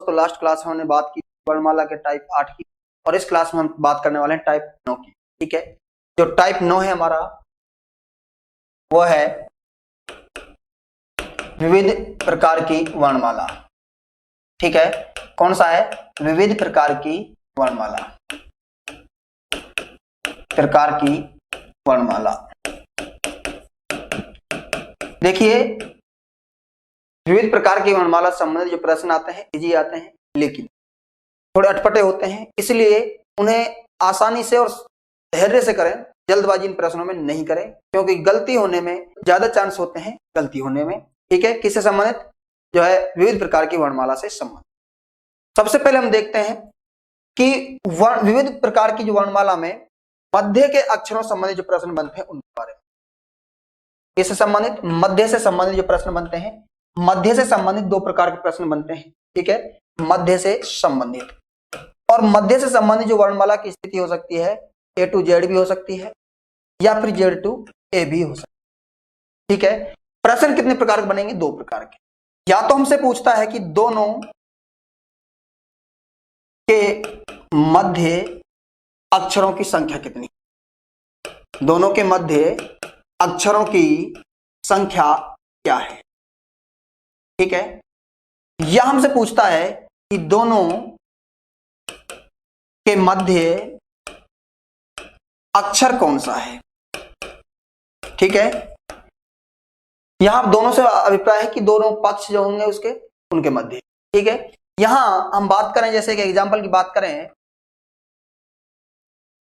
दोस्तों last class में हमने बात की वर्णमाला के टाइप 8 की, और इस क्लास में हम बात करने वाले हैं टाइप 9 की। ठीक है, जो टाइप 9 है हमारा वो है विविध प्रकार की वर्णमाला। ठीक है, कौन सा है? विविध प्रकार की वर्णमाला। प्रकार की वर्णमाला। देखिए, विविध प्रकार की वर्णमाला संबंधित जो प्रश्न आते हैं इजी आते हैं, लेकिन थोड़े अटपटे होते हैं, इसलिए उन्हें आसानी से और धैर्य से करें, जल्दबाजी इन प्रश्नों में नहीं करें, क्योंकि गलती होने में ज्यादा चांस होते हैं गलती होने में। ठीक है, किससे संबंधित? जो है विविध प्रकार की वर्णमाला से संबंधित। सबसे पहले हम देखते हैं कि विविध प्रकार की जो वर्णमाला में मध्य के अक्षरों संबंधित जो प्रश्न बनते हैं उनके बारे में। इससे संबंधित मध्य से संबंधित जो प्रश्न बनते हैं, मध्य से संबंधित दो प्रकार के प्रश्न बनते हैं। ठीक है, मध्य से संबंधित, और मध्य से संबंधित जो वर्णमाला की स्थिति हो सकती है A to Z भी हो सकती है या फिर Z to A भी हो सकती है। ठीक है, प्रश्न कितने प्रकार के बनेंगे? दो प्रकार के। या तो हमसे पूछता है कि दोनों के मध्य अक्षरों की संख्या कितनी, दोनों के मध्य अक्षरों की संख्या क्या है। ठीक है, या हमसे पूछता है कि दोनों के मध्य अक्षर कौन सा है। ठीक है, यहां दोनों से अभिप्राय है कि दोनों पक्ष जो होंगे उसके उनके मध्य। ठीक है, यहां हम बात करें, जैसे कि एग्जांपल की बात करें,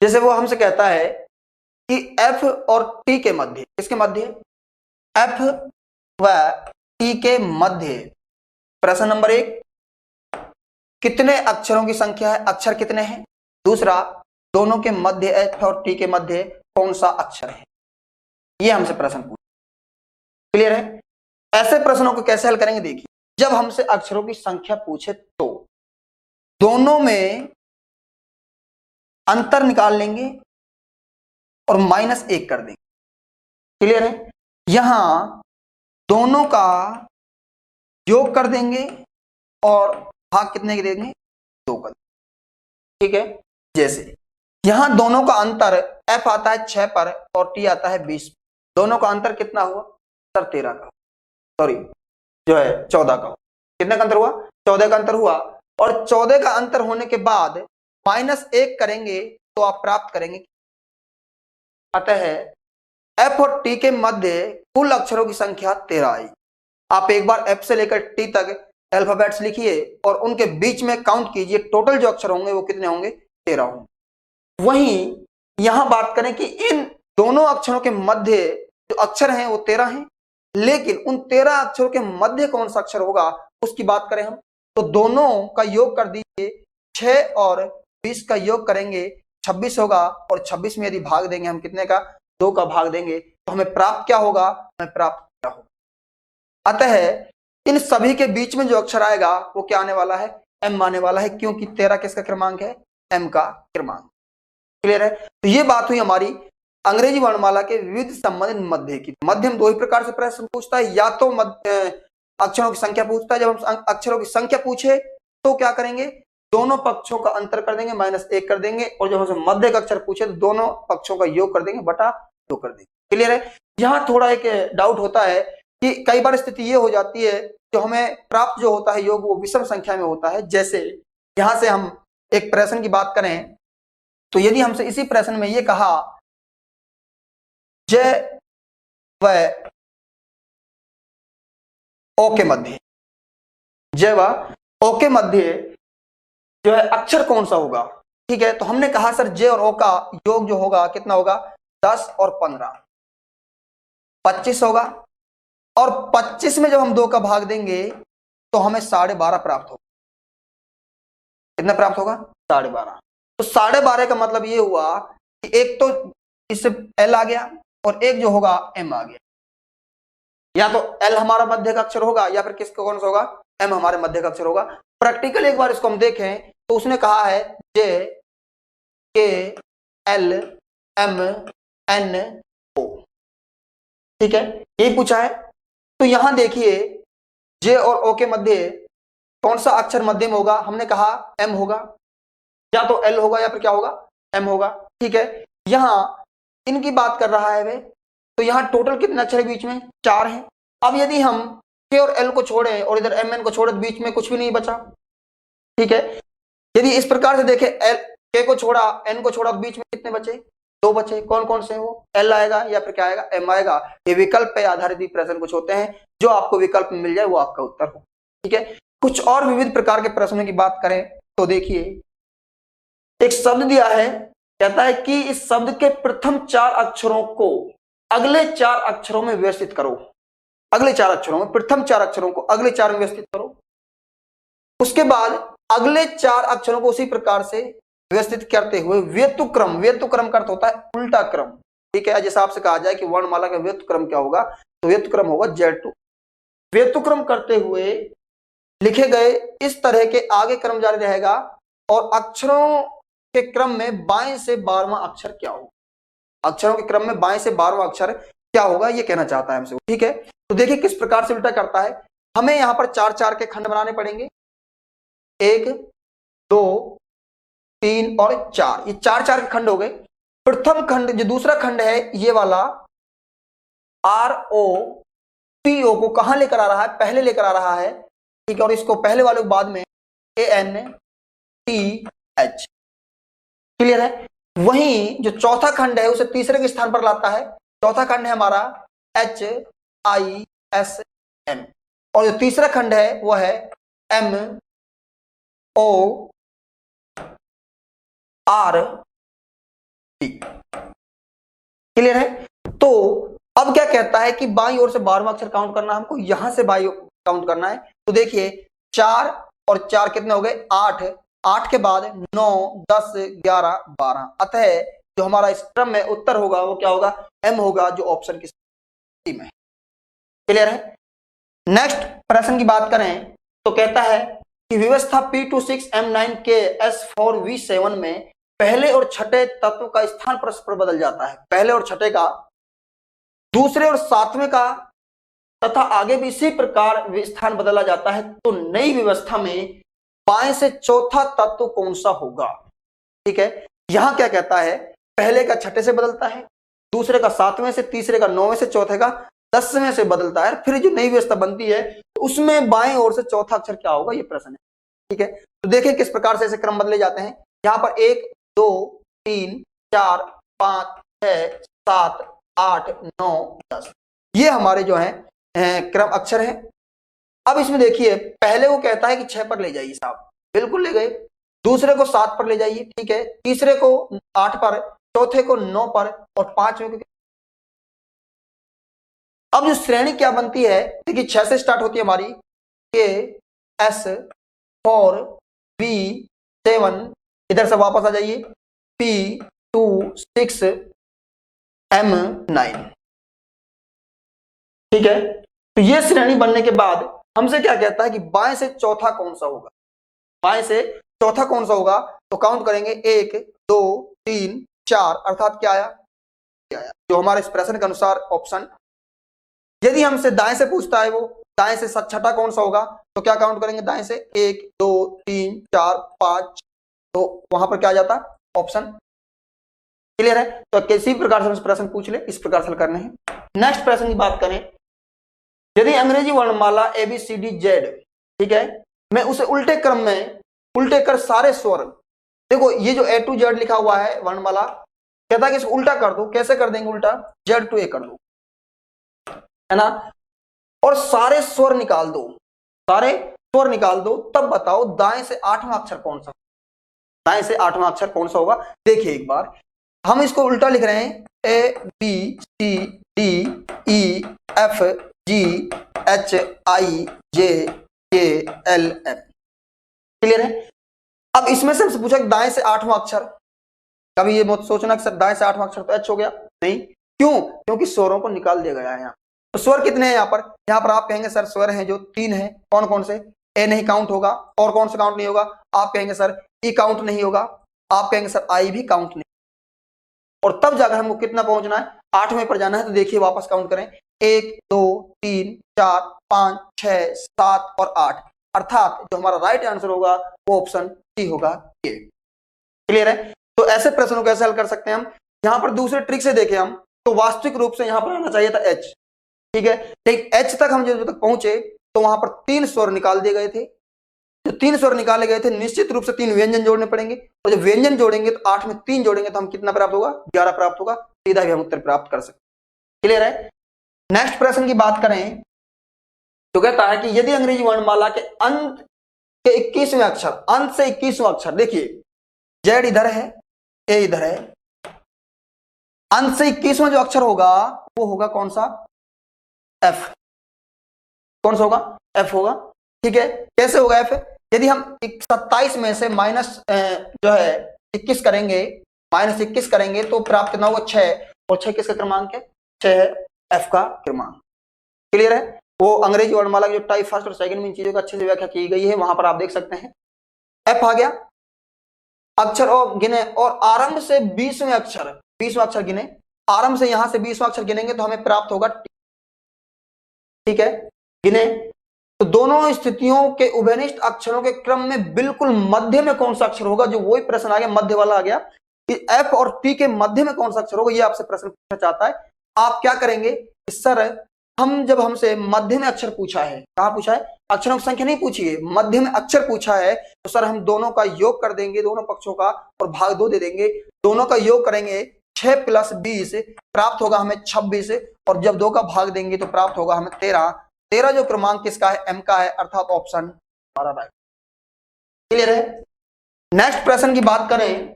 जैसे वो हमसे कहता है कि F और T के मध्य, किसके मध्य? F व T के मध्य। प्रश्न नंबर 1, कितने अक्षरों की संख्या है, अक्षर कितने हैं? दूसरा, दोनों के मध्य F और T के मध्य कौन सा अक्षर है? ये हमसे प्रश्न पूछा। क्लियर है? ऐसे प्रश्नों को कैसे हल करेंगे? देखिए, जब हमसे अक्षरों की संख्या पूछे तो दोनों में अंतर निकाल लेंगे और -1 कर देंगे। क्लियर है? यहां दोनों का योग कर देंगे और भाग कितने के देंगे? 2 कर देंगे। ठीक है, जैसे यहां दोनों का अंतर F आता है 6 पर और T आता है 20। दोनों का अंतर कितना हुआ? सर 13 का, सॉरी जो है 14 का। कितने का अंतर हुआ? 14 का अंतर हुआ। और 14 का अंतर होने के बाद -1 करेंगे तो आप प्राप्त करेंगे। अतः F और T के मध्य कुल अक्षरों की संख्या 13 आई। आप एक बार F से लेकर T तक अल्फाबेट्स लिखिए और उनके बीच में काउंट कीजिए, टोटल जो अक्षर होंगे वो कितने होंगे? 13 होंगे। वहीं यहां बात करें कि इन दोनों अक्षरों के मध्य जो अक्षर हैं वो 13 हैं, लेकिन उन 13 अक्षरों के मध्य कौन सा अक्षर होगा उसकी बात करें हम, तो दोनों का योग कर दीजिए। 6 और 20 का योग करेंगे 26 होगा, और 26 में यदि भाग देंगे हम कितने का? 2 का भाग देंगे, तो हमें प्राप्त क्या होगा? हमें प्राप्त क्या होगा? अतः इन सभी के बीच में जो अक्षर आएगा वो क्या आने वाला है? M आने वाला है, क्योंकि 13 किसका क्रमांक है? M का क्रमांक। क्लियर है? तो ये बात हुई हमारी अंग्रेजी वर्णमाला के विविध संबंधित मध्य की। मध्यम दो ही प्रकार से प्रश्न पूछता है, या तो अक्षरों की संख्या पूछता है। जब हम अक्षरों की संख्या पूछे तो क्या करेंगे? दोनों पक्षों का अंतर कर देंगे, -1 कर देंगे, और जब हमसे मध्य का अक्षर पूछे तो दोनों पक्षों का योग कर देंगे, बटा 2 कर देंगे। क्लियर है? यहां थोड़ा एक डाउट होता है कि कई बार स्थिति ये हो जाती है जो हमें प्राप्त जो होता है योग वो विषम संख्या में होता है। जैसे यहां से हम एक प्रश्न की बात करें तो यदि हमसे इसी प्रश्न में ये कहा ज व ओ के मध्य, ज व ओ के मध्य जो है अक्षर कौन सा होगा। ठीक है, तो हमने कहा सर ज और ओ का योग जो होगा कितना होगा? 10 और 15 25 होगा, और 25 में जब हम 2 का भाग देंगे तो हमें 12.5 प्राप्त होगा। कितना प्राप्त होगा? 12.5। तो 12.5 का मतलब ये हुआ कि एक तो इससे L आ गया और एक जो होगा M आ गया। या तो L हमारा मध्य का अक्षर होगा या फिर किसका कौन सा होगा? M हमारे मध्य का अक्षर होगा। प्रैक्टिकल एक बार इसको हम देखें तो उसने कहा है J K L M N O। ठीक है, यही पूछा है। तो यहां देखिए J और O के मध्य कौन सा अक्षर मध्यम होगा? हमने कहा एम होगा, या तो एल होगा या फिर क्या होगा? एम होगा। ठीक है, यहां इनकी बात कर रहा है वे, तो यहां टोटल कितने अक्षर है बीच में? 4 हैं। अब यदि हम के और एल को छोड़ें और इधर एम एन को छोड़े तो बीच में कुछ भी नहीं बचा। ठीक है, यदि इस प्रकार से देखें, एल के को छोड़ा एन को छोड़ा तो बीच में कितने बचे? 2 बचे। कौन कौन से? वो एल आएगा या फिर क्या आएगा? एम आएगा। ये विकल्प पे आधारित ही प्रश्न कुछ होते हैं, जो आपको विकल्प में मिल जाए वो आपका उत्तर हो। ठीक है, कुछ और विविध प्रकार के प्रश्नों की बात करें तो देखिए, एक शब्द दिया है, कहता है कि इस शब्द के प्रथम 4 अक्षरों को अगले 4 अक्षरों में व्यवस्थित करो। अगले 4 अक्षरों में, प्रथम 4 अक्षरों को अगले 4 में व्यवस्थित करो। उसके बाद अगले 4 अक्षरों को उसी प्रकार से व्यवस्थित करते हुए व्यतुक्रम, व्यतुक्रम का अर्थ होता है उल्टा क्रम। ठीक है, जैसे आपसे कहा जाए कि वर्णमाला का व्यतुक्रम क्या होगा, तो व्यतुक्रम होगा Z2। व्यतुक्रम करते हुए लिखे गए इस तरह के आगे क्रम जारी रहेगा, और अक्षरों के क्रम में बाएं से 12वां अक्षर क्या होगा? अक्षरों के क्रम में बाएं से 12वां अक्षर क्या होगा, ये कहना चाहता है हमसे। ठीक है, तो देखिए किस प्रकार से उल्टा करता है। हमें यहां पर 4-4 के खंड बनाने पड़ेंगे, 1 2 3 और 4, ये 4-4 के खंड हो गए। प्रथम खंड, जो दूसरा खंड है ये वाला, ROPO को कहां लेकर आ रहा है? पहले लेकर आ रहा है। ठीक है, और इसको पहले वाले को बाद में ANTH। क्लियर है? वहीं जो चौथा खंड है उसे तीसरे के स्थान पर लाता है। चौथा खंड है हमारा HISM, और जो तीसरा खंड है वह है MORT। क्लियर है? तो अब क्या कहता है कि बाईं ओर से 12वां अक्षर काउंट करना, हमको यहां से बाईं काउंट करना है। तो देखिए 4 और 4 कितने हो गए? 8। 8 के बाद 9 10 11 12, अतः जो हमारा इस क्रम में उत्तर होगा वो क्या होगा? एम होगा, जो ऑप्शन की सी में। क्लियर है? नेक्स्ट प्रश्न की बात करें तो कहता है कि व्यवस्था P26M9 के S4V7 में पहले और छठे तत्व का स्थान परस्पर बदल जाता है। पहले और छठे का, दूसरे और सातवें का तथा आगे भी इसी प्रकार स्थान बदला जाता है, तो नई व्यवस्था में बाएं से चौथा तत्व कौन सा होगा? ठीक है, यहां क्या कहता है? पहले का छठे से बदलता है, दूसरे का 7वें से, तीसरे का 9वें से, चौथे का 10वें से बदलता है। फिर जो नई व्यवस्था बनती है तो उसमें बाएं ओर से चौथा अक्षर क्या होगा, ये प्रश्न है। ठीक है, तो देखिए किस प्रकार से ऐसे क्रम बदले जाते हैं। यहां पर 1 2 3 4 5 6 7 8 9 10, ये हमारे जो है क्रम अक्षर है। अब इसमें देखिए, पहले वो कहता है कि 6 पर ले जाइए साहब, बिल्कुल ले गए। दूसरे को 7 पर ले जाइए, ठीक है। तीसरे को 8 पर, चौथे को 9 पर, और 5वें को। अब जो श्रेणी क्या बनती है, देखिए 6 से स्टार्ट होती है हमारी, KS4B7, इधर से वापस आ जाइए, P26M9। ठीक है, तो ये श्रेणी बनने के बाद हमसे क्या कहता है कि बाएं से चौथा कौन सा होगा। बाएं से चौथा कौन सा होगा, तो काउंट करेंगे 1 2 3 4, अर्थात क्या आया, जो हमारे इस प्रश्न के अनुसार ऑप्शन। यदि हमसे दाएं से पूछता है, वो दाएं से छठा कौन सा होगा, तो क्या काउंट करेंगे दाएं से 1 2 3 4 5, तो वहां पर क्या आ जाता, ऑप्शन। क्लियर है? तो किसी प्रकार से प्रश्न पूछ ले, इस प्रकार से हल करने हैं। नेक्स्ट प्रश्न की बात करें, यदि अंग्रेजी वर्णमाला ABCDZ, ठीक है, मैं उसे उल्टे क्रम में उल्टे कर सारे स्वर, देखो ये जो A to Z लिखा हुआ है वर्णमाला, कहता है कि इसको उल्टा कर दो। कैसे कर देंगे उल्टा? Z to A कर दो, है ना, और सारे स्वर निकाल दो, सारे स्वर निकाल दो, तब बताओ दाएं से 8वां अक्षर कौन सा, दाएं से 8वां अक्षर कौन सा होगा। देखिए एक बार हम इसको उल्टा लिख रहे हैं, ABCDEFGHIJKLM। क्लियर है? अब इसमें से हमसे पूछा कि दाएं से 8वां अक्षर, कभी ये मत सोचना कि सर दाएं से 8वां अक्षर तो H हो गया, नहीं। क्यों? क्योंकि स्वरों को निकाल दिया गया है यहाँ। तो स्वर कितने हैं यहाँ पर? यहाँ पर आप कहेंगे सर स्वर हैं जो 3 हैं। कौन कौन से? ए नहीं काउंट होगा, और कौन सा काउंट नहीं होगा? आप कहेंगे सर ई काउंट नहीं होगा, आप कहेंगे सर आई भी काउंट नहीं। और तब जाकर हमको कितना पहुंचना है, 8वें पर जाना है। तो देखिए वापस काउंट करें, 1 2 3 4 5 6 7 और 8, अर्थात जो हमारा राइट आंसर होगा वो ऑप्शन सी होगा ये। क्लियर है? तो ऐसे प्रश्नों को कैसे हल कर सकते हैं हम? यहां पर दूसरे ट्रिक से देखें हम तो वास्तविक रूप से यहां पर आना चाहिए था एच, ठीक है, लेकिन एच तक हम जब तक पहुंचे तो वहां पर 3 स्वर निकाल दिए गए थे। जो 3 स्वर निकाले गए थे निश्चित रूप से 3 व्यंजन जोड़ने पड़ेंगे, और जब व्यंजन जोड़ेंगे तो 8 में 3 जोड़ेंगे तो हम कितना प्राप्त होगा? 11 प्राप्त होगा। सीधा भी हम उत्तर प्राप्त कर सकते। क्लियर है? नेक्स्ट प्रश्न की बात करें तो कहता है कि यदि अंग्रेजी वर्णमाला के अंत के 21वें अक्षर, अंत से 21वां अक्षर, देखिए जेड इधर है, ए इधर है, अंत से 21वां जो अक्षर होगा वो होगा कौन सा? एफ। कौन सा होगा? एफ होगा। ठीक है, कैसे होगा एफ? यदि हम 27 में से माइनस जो है 21 करेंगे, माइनस 21 करेंगे तो प्राप्त कितना होगा? 6, और 6 किसका क्रमांक है? 6 है एफ का क्रमांक। क्लियर है? वो अंग्रेजी वर्णमाला की जो टाइप फर्स्ट और सेकंड में इन चीजों की अच्छे से व्याख्या की गई है, वहां पर आप देख सकते हैं। एफ आ गया अक्षर, और गिने, और आरंभ से 20वें अक्षर, 20वां अक्षर गिने, आरंभ से यहां से 20वां अक्षर गिनेंगे तो हमें प्राप्त होगा टी। ठीक है, गिने तो दोनों स्थितियों के उभयनिष्ठ अक्षरों के क्रम में बिल्कुल मध्य में कौन सा अक्षर होगा? जो वही प्रश्न आ गया, मध्य वाला आ गया कि एफ और टी के मध्य में कौन सा अक्षर होगा, ये आपसे प्रश्न पूछना चाहता है। आप क्या करेंगे? सर हम जब हमसे मध्य में अक्षर पूछा है, कहां पूछा है? अक्षरों की संख्या नहीं पूछी है, मध्य में अक्षर पूछा है, तो सर हम दोनों का योग कर देंगे, दोनों पक्षों का, और भाग 2 दे देंगे। दोनों का योग करेंगे 6 + 20 प्राप्त होगा हमें 26, और जब 2 का भाग देंगे तो प्राप्त होगा हमें 13। 13 जो क्रमांक किसका है? एम का है, अर्थात ऑप्शन हमारा राइट। क्लियर है? नेक्स्ट प्रश्न की बात करें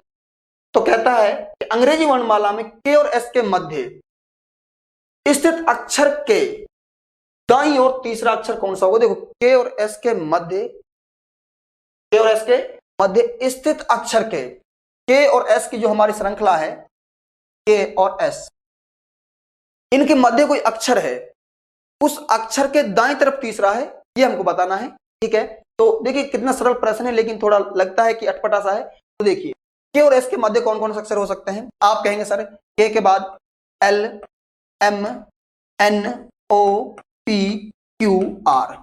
तो कहता है कि अंग्रेजी वर्णमाला में के और एस के मध्य स्थित अक्षर के दाईं ओर तीसरा अक्षर कौन सा होगा? देखो के और एस के मध्य, के और एस के मध्य स्थित अक्षर के और एस की जो हमारी श्रृंखला है, के और एस, इनके मध्य कोई अक्षर है, उस अक्षर के दाईं तरफ तीसरा है, ये हमको बताना है। ठीक है, तो देखिए कितना सरल प्रश्न है, लेकिन थोड़ा लगता है कि अटपटा सा है। तो देखिए के और एस के मध्य कौन कौन से अक्षर हो सकते हैं? आप कहेंगे सर के बाद L, M, N, O, P, Q, R,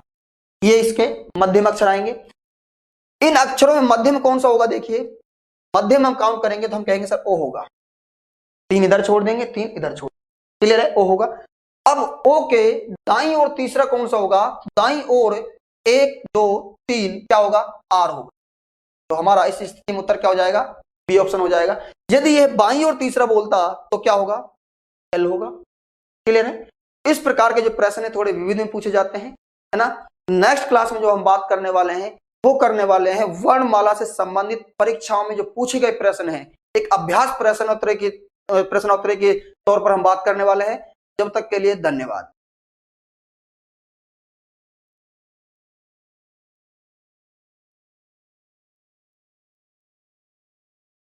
ये इसके मध्य में अक्षर आएंगे। इन अक्षरों में मध्य में कौन सा होगा? देखिए मध्य में हम काउंट करेंगे तो हम कहेंगे सर ओ होगा, 3 इधर छोड़ देंगे, 3 इधर छोड़। क्लियर है? ओ होगा। अब ओ के दाईं ओर तीसरा कौन सा होगा? दाईं ओर 1, 2, 3 क्या होगा? आर होगा। तो हमारा इस स्थिति में उत्तर क्या हो जाएगा? बी ऑप्शन हो जाएगा। यदि यह बाईं ओर तीसरा बोलता तो क्या होगा? एल होगा। क्लियर है? इस प्रकार के जो प्रश्न है थोड़े विविध में पूछे जाते हैं, है ना। नेक्स्ट क्लास में जो हम बात करने वाले हैं वो करने वाले हैं वर्णमाला से संबंधित परीक्षाओं में जो पूछे गए प्रश्न हैं, एक अभ्यास प्रश्नोत्तरी के तौर पर हम बात करने वाले हैं। जब तक के लिए धन्यवाद।